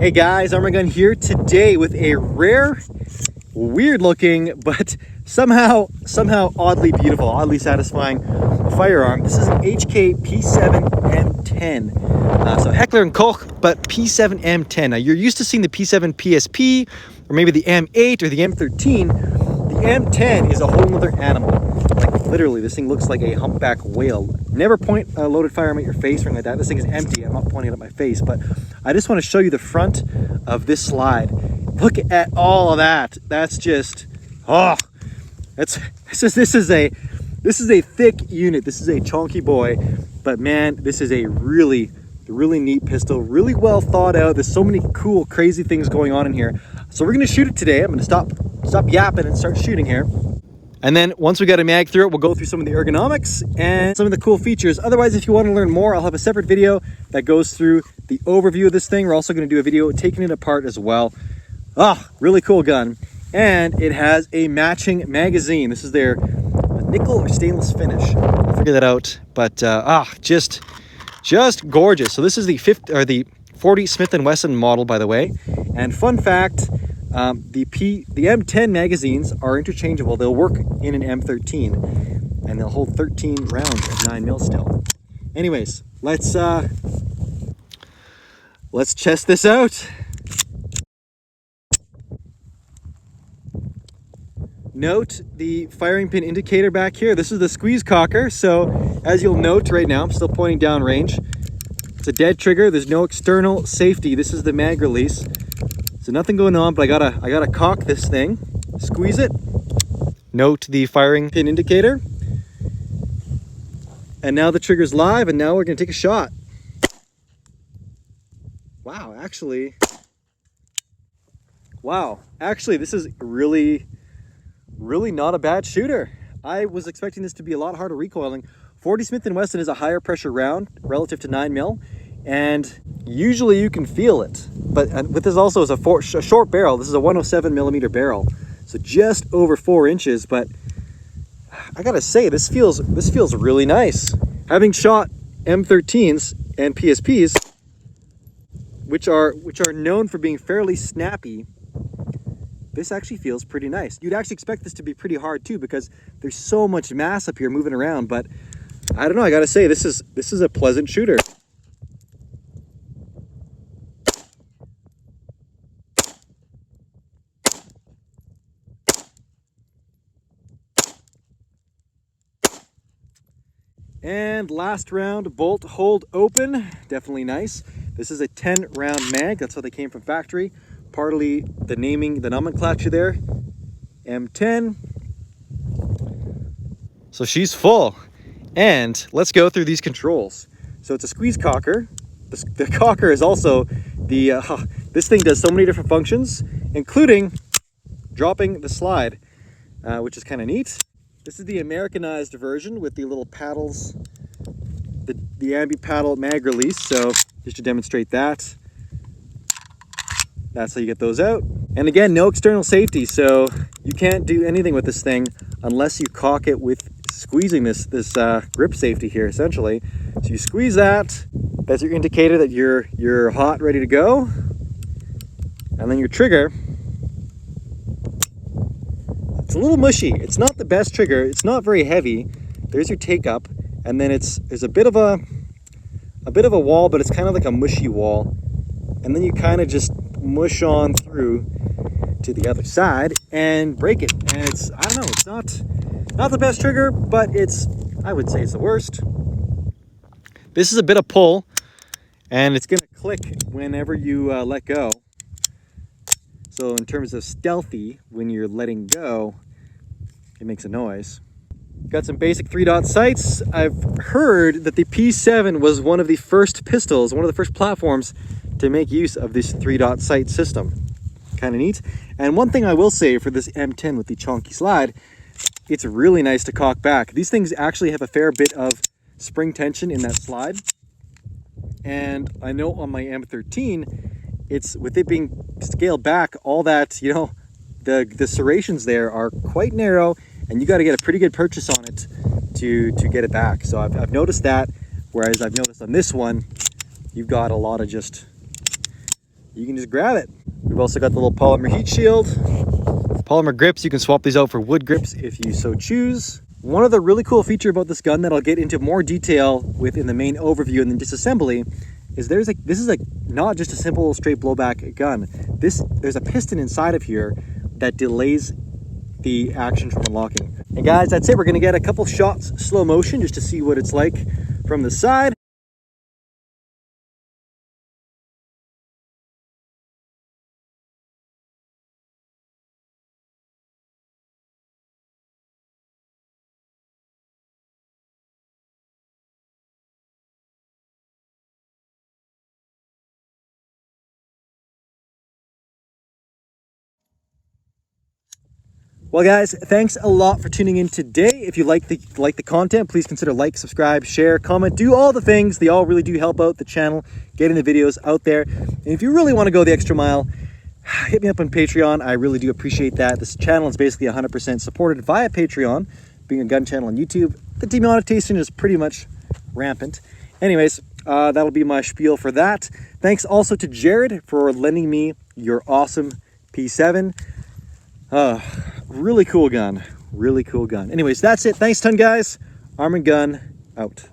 Hey guys, Arm&Gun here today with a rare, weird looking, but somehow oddly beautiful, oddly satisfying firearm. This is an HK P7 M10. So Heckler & Koch, but P7 M10. Now you're used to seeing the P7 PSP, or maybe the M8 or the M13. The M10 is a whole nother animal. Like literally, this thing looks like a humpback whale. Never point a loaded firearm at your face or anything like that. This thing is empty. I'm not pointing it at my face, but I just want to show you the front of this slide. Look at all of that. That's just, this is a thick unit. This is a chunky boy, but man, this is a really neat pistol, really well thought out. There's so many cool, crazy things going on in here. So we're gonna shoot it today. I'm gonna stop yapping and start shooting here. And then once we got a mag through it, we'll go through some of the ergonomics and some of the cool features. Otherwise, if you want to learn more, I'll have a separate video that goes through the overview of this thing. We're also going to do a video taking it apart as well. Really cool gun. And it has a matching magazine. This is their nickel or stainless finish. I'll figure that out. But just gorgeous. So this is the 40 Smith & Wesson model, by the way. And fun fact, the M10 magazines are interchangeable. They'll work in an M13 and they'll hold 13 rounds at 9mm still. Anyways, let's test this out. Note the firing pin indicator back here. This is the squeeze cocker. So as you'll note right now, I'm still pointing down range. It's a dead trigger. There's no external safety. This is the mag release. So nothing going on, but I gotta cock this thing, squeeze it. Note the firing pin indicator. And now the trigger's live, and now we're gonna take a shot. Wow, actually, this is really not a bad shooter. I was expecting this to be a lot harder recoiling. 40 Smith & Wesson is a higher pressure round relative to 9mm. And usually you can feel it, but with this also is a short barrel. This is a 107mm barrel, so just over 4 inches. But I gotta say, this feels really nice. Having shot M13s and PSPs, which are known for being fairly snappy, this actually feels pretty nice. You'd actually expect this to be pretty hard too, because there's so much mass up here moving around. But I don't know. I gotta say, this is a pleasant shooter. And last round, bolt hold open, definitely nice. This is a 10-round mag, that's how they came from factory. Partly the naming, the nomenclature there, M10. So she's full. And let's go through these controls. So it's a squeeze cocker. The cocker is also this thing does so many different functions, including dropping the slide, which is kind of neat. This is the Americanized version with the little paddles, the ambi paddle mag release. So just to demonstrate that, that's how you get those out. And again, no external safety, so you can't do anything with this thing unless you cock it with squeezing this grip safety here, essentially. So you squeeze that. That's your indicator that you're hot, ready to go. And then your trigger. It's a little mushy. It's not the best trigger. It's not very heavy. There's your take up, and then there's a bit of a wall, but it's kind of like a mushy wall. And then you kind of just mush on through to the other side and break it. And it's, I don't know, it's not the best trigger, but I would say it's the worst. This is a bit of pull, and it's gonna click whenever you let go. So in terms of stealthy, when you're letting go, it makes a noise. Got some basic 3-dot sights. I've heard that the P7 was one of the first pistols, one of the first platforms to make use of this 3-dot sight system. Kind of neat. And one thing I will say for this M10 with the chonky slide, it's really nice to cock back. These things actually have a fair bit of spring tension in that slide. And I know on my M13, it's with it being scaled back, all that, you know, the serrations there are quite narrow, and you got to get a pretty good purchase on it to get it back. So I've noticed that, whereas I've noticed on this one, you've got a lot of just you can just grab it. We've also got the little polymer heat shield. Polymer grips, you can swap these out for wood grips if you so choose. One other really cool feature about this gun that I'll get into more detail with in the main overview and then disassembly is this is not just a simple straight blowback gun. There's a piston inside of here that delays the action from unlocking. And guys, that's it. We're gonna get a couple shots slow motion just to see what it's like from the side. Well guys, thanks a lot for tuning in today. If you like the content, please consider like, subscribe, share, comment, do all the things. They all really do help out the channel, getting the videos out there. And if you really want to go the extra mile, hit me up on Patreon. I really do appreciate that. This channel is basically 100% supported via Patreon. Being a gun channel on YouTube, the demonetization is pretty much rampant. Anyways, that'll be my spiel for that. Thanks also to Jared for lending me your awesome P7. Really cool gun. Really cool gun. Anyways, that's it. Thanks a ton, guys. Arm and Gun out.